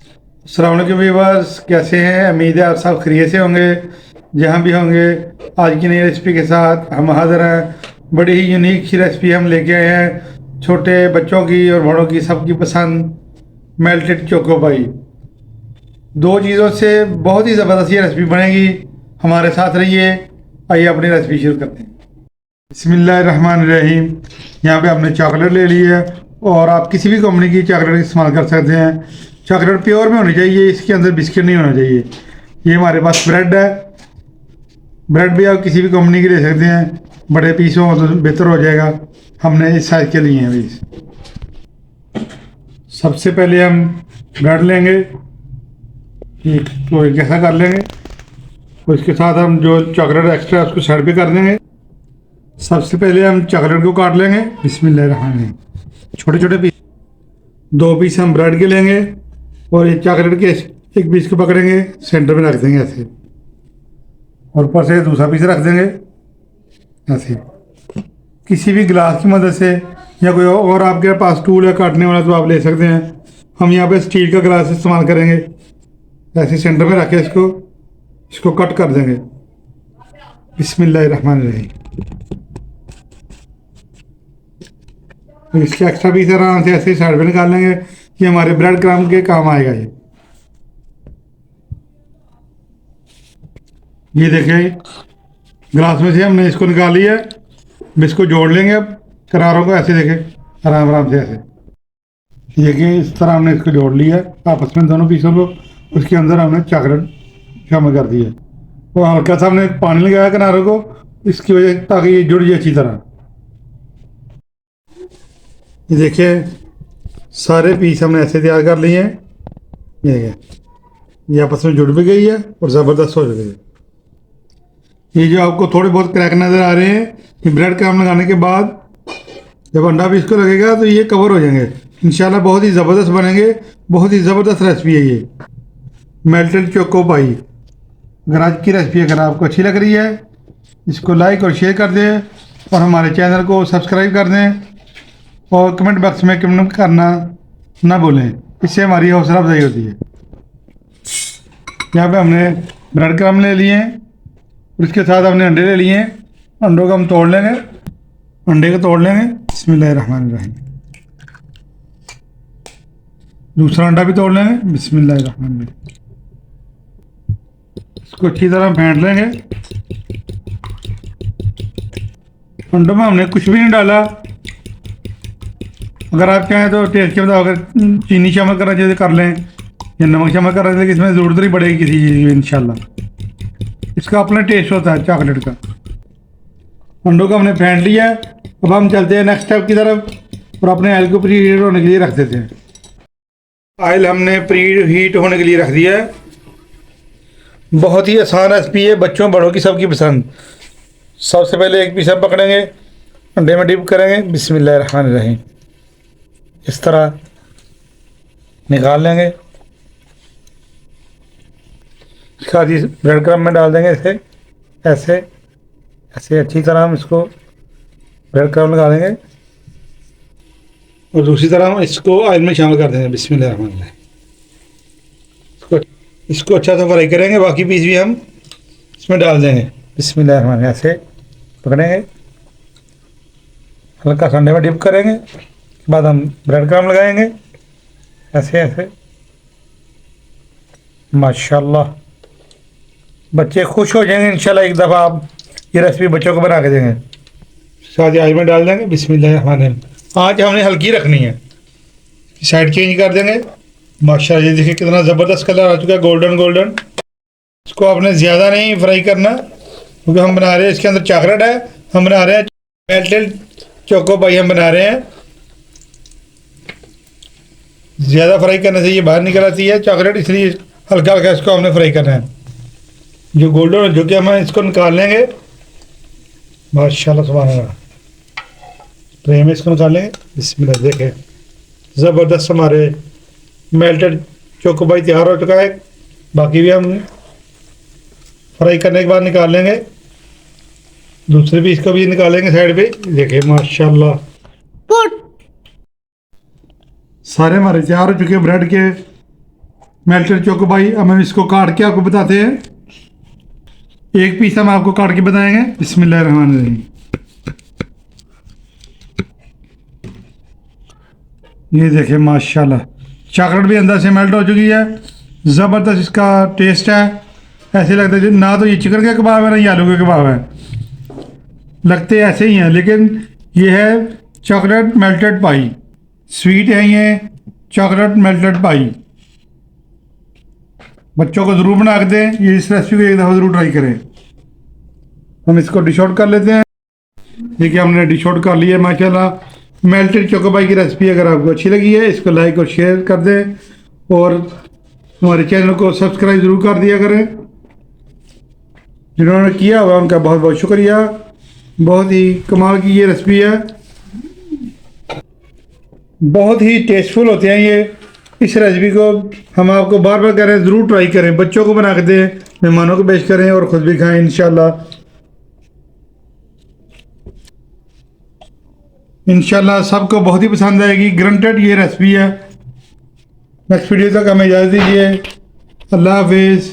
अस्सलाम वालेकुम व्यूअर्स, कैसे हैं? उम्मीद है आप सब खैरियत से होंगे। जहाँ भी होंगे, आज की नई रेसिपी के साथ हम हाज़िर हैं। बड़ी ही यूनिक सी रेसिपी हम लेके आए हैं, छोटे बच्चों की और बड़ों की सबकी पसंद मेल्टेड चोको पाई। दो चीज़ों से बहुत ही ज़बरदस्त ये रेसिपी बनेगी। हमारे साथ रहिए। आइए अपनी रेसिपी शुरू करते हैं। बिस्मिल्लाहिर्रहमानिर्रहीम। यहाँ पे आपने चॉकलेट ले ली है और आप किसी भी कंपनी की चॉकलेट इस्तेमाल कर सकते हैं। चॉकलेट प्योर में होनी चाहिए, इसके अंदर बिस्किट नहीं होना चाहिए। ये हमारे पास ब्रेड है। ब्रेड भी आप किसी भी कंपनी की ले सकते हैं, बड़े पीस हो तो बेहतर हो जाएगा। हमने इस साइज़ के लिए हैं पीस। सबसे पहले हम ब्रेड लेंगे, एक तो एक ऐसा कर लेंगे। और इसके साथ हम जो चॉकलेट एक्स्ट्रा है उसको साइड पे कर देंगे। सबसे पहले हम चॉकलेट को काट लेंगे। बिस्मिल्लाहिर्रहमानिर्रहीम। छोटे छोटे पीस, दो पीस हम ब्रेड के लेंगे और ये चॉकलेट के एक पीस को पकड़ेंगे, सेंटर में रख देंगे ऐसे, और ऊपर से दूसरा पीस रख देंगे ऐसे। किसी भी गिलास की मदद से या कोई और आपके पास टूल है काटने वाला तो आप ले सकते हैं। हम यहाँ पे स्टील का गिलास इस्तेमाल करेंगे। ऐसे सेंटर में रखे इसको कट कर देंगे। बिस्मिल्लाहिर्रहमानिर्रहीम। इसके एक्स्ट्रा पीस आराम से ऐसे साइड पे निकाल लेंगे। ये हमारे ब्रेड क्रम्ब के काम आएगा। ये देखिए, गिलास में से हमने इसको निकाल लिया है। अब इसको जोड़ लेंगे। अब किनारों को ऐसे देखें, आराम आराम से ऐसे देखिए, इस तरह हमने इसको जोड़ लिया है आपस में दोनों पीसों को। उसके अंदर हमने चॉकलेट शामिल कर दिया और हल्का सा हमने पानी लगाया किनारों को, इसकी वजह ताकि ये जुड़ जाए अच्छी तरह। ये देखिए, सारे पीस हमने ऐसे तैयार कर लिए हैं। ये आपस में जुड़ भी गई है और ज़बरदस्त हो गई है। ये जो आपको थोड़े बहुत क्रैक नज़र आ रहे हैं, ये ब्रेड क्रम्ब लगाने के बाद जब अंडा भी इसको लगेगा तो ये कवर हो जाएंगे इंशाल्लाह। बहुत ही ज़बरदस्त बनेंगे। बहुत ही ज़बरदस्त रेसिपी है ये मेल्टेड चोको पाई। अगर आज की रेसिपी अगर आपको अच्छी लग रही है, इसको लाइक और शेयर कर दें और हमारे चैनल को सब्सक्राइब कर दें और कमेंट बॉक्स में कमेंट करना ना भूलें, इससे हमारी हौसला अफजाई होती है। यहाँ पे हमने ब्रेड क्रम्ब ले लिए हैं, उसके साथ हमने अंडे ले लिए हैं। अंडों को हम तोड़ लेंगे, अंडे को तोड़ लेंगे। बिस्मिल्लाहिर्रहमानिर्रहीम। दूसरा अंडा भी तोड़ लेंगे। बिस्मिल्लाहिर्रहमानिर्रहीम। इसको अच्छी तरह फेंट लेंगे। अंडों में हमने कुछ भी नहीं डाला। अगर आप चाहें तो टेस्ट के मुताबिक अगर चीनी शामिल करना चाहिए कर लें या नमक शामिल करना चाहिए, इसमें ज़रूरत नहीं पड़ेगी किसी चीज़ की इंशाल्लाह। इसका अपना टेस्ट होता है चॉकलेट का। अंडों को हमने फेंट लिया है। अब हम चलते हैं नेक्स्ट स्टेप की तरफ और अपने ऑयल को प्री हीट होने के लिए रख देते हैं। ऑयल हमने प्री हीट होने के लिए रख दिया है। बहुत ही आसान रेसिपी है, बच्चों बड़ों की सबकी पसंद। सबसे पहले एक पीस हम पकड़ेंगे, अंडे में डिप करेंगे। बिस्मिल्लाहिर्रहमानिर्रहीम। इस तरह निकाल लेंगे। इसके बाद इस ब्रेड क्रम्ब में डाल देंगे ऐसे ऐसे ऐसे। अच्छी तरह हम इसको ब्रेड क्रम्ब लगा देंगे और दूसरी तरह हम इसको ऑयल में शामिल कर देंगे। बिस्मिल्लाहिर्रहमानिर्रहीम। इसको अच्छा सा फ्राई करेंगे। बाकी पीस भी हम इसमें डाल देंगे। बिस्मिल्लाहिर्रहमानिर्रहीम। ऐसे पकड़ेंगे, हल्का सा अंडे में डिप करेंगे। उसके बाद हम ब्रेड क्रम्ब लगाएंगे ऐसे ऐसे। माशाल्लाह, बच्चे खुश हो जाएंगे इंशाल्लाह। एक दफ़ा आप ये रेसिपी बच्चों को बना के देंगे। साथ ही ऑयल में डाल देंगे। बिस्मिल्लाहिर्रहमानिर्रहीम। आँच हमने हल्की रखनी है। साइड चेंज कर देंगे। माशाल्लाह, ये देखिए कितना ज़बरदस्त कलर आ चुका है, गोल्डन गोल्डन। इसको आपने ज़्यादा नहीं फ्राई करना, क्योंकि हम बना रहे हैं इसके अंदर चॉकलेट है। हम बना रहे हैं मेल्टेड चोको पाई हम बना रहे हैं। ज़्यादा फ्राई करने से ये बाहर निकल आती है चॉकलेट, इसलिए हल्का हल्का इसको हमने फ्राई करना है। जो गोल्डन जो कि हम इसको निकाल लेंगे। माशाल्लाह सुभान अल्लाह, ट्रे में इसको निकाल लेंगे। बिस्मिल्लाह। देखें, ज़बरदस्त हमारे मेल्टेड चोको पाई तैयार हो चुका है। बाकी भी हम फ्राई करने के बाद निकाल लेंगे। दूसरे पीस को भी निकालेंगे साइड पे। देखिए माशाल्लाह, सारे हमारे तैयार हो चुके ब्रेड के मेल्टेड चोकोबाई। अब हम इसको काट के आपको बताते हैं, एक पीस हम आपको काट के बताएंगे। बिस्मिल्लाहिर्रहमानिर्रहीम। ये देखिए माशाल्लाह, चॉकलेट भी अंदर से मेल्ट हो चुकी है, ज़बरदस्त इसका टेस्ट है। ऐसे लगता है ना तो ये चिकन का कबाब है ना ये आलू का कबाब है, लगते ऐसे ही हैं, लेकिन ये है चॉकलेट मेल्टेड पाई, स्वीट है ये चॉकलेट मेल्टेड पाई। बच्चों को ज़रूर बना के दें, ये इस रेसिपी को एक दफ़ा ज़रूर ट्राई करें। हम इसको डिश आउट कर लेते हैं। देखिए हमने डिश आउट कर लिया माशाल्लाह। मेल्टेड चोकोबाई की रेसिपी अगर आपको अच्छी लगी है इसको लाइक और शेयर कर दें और हमारे चैनल को सब्सक्राइब ज़रूर कर दिया करें। जिन्होंने किया हुआ उनका बहुत बहुत शुक्रिया। बहुत ही कमाल की ये रेसिपी है, बहुत ही टेस्टफुल होते हैं ये। इस रेसिपी को हम आपको बार बार कह रहे हैं ज़रूर ट्राई करें, बच्चों को बना के दें, मेहमानों को पेश करें और ख़ुद भी खाएं इंशाल्लाह सबको बहुत ही पसंद आएगी, ग्रंटेड ये रेसिपी है। नेक्स्ट वीडियो तक हमें इजाज़त दीजिए। अल्लाह हाफिज़।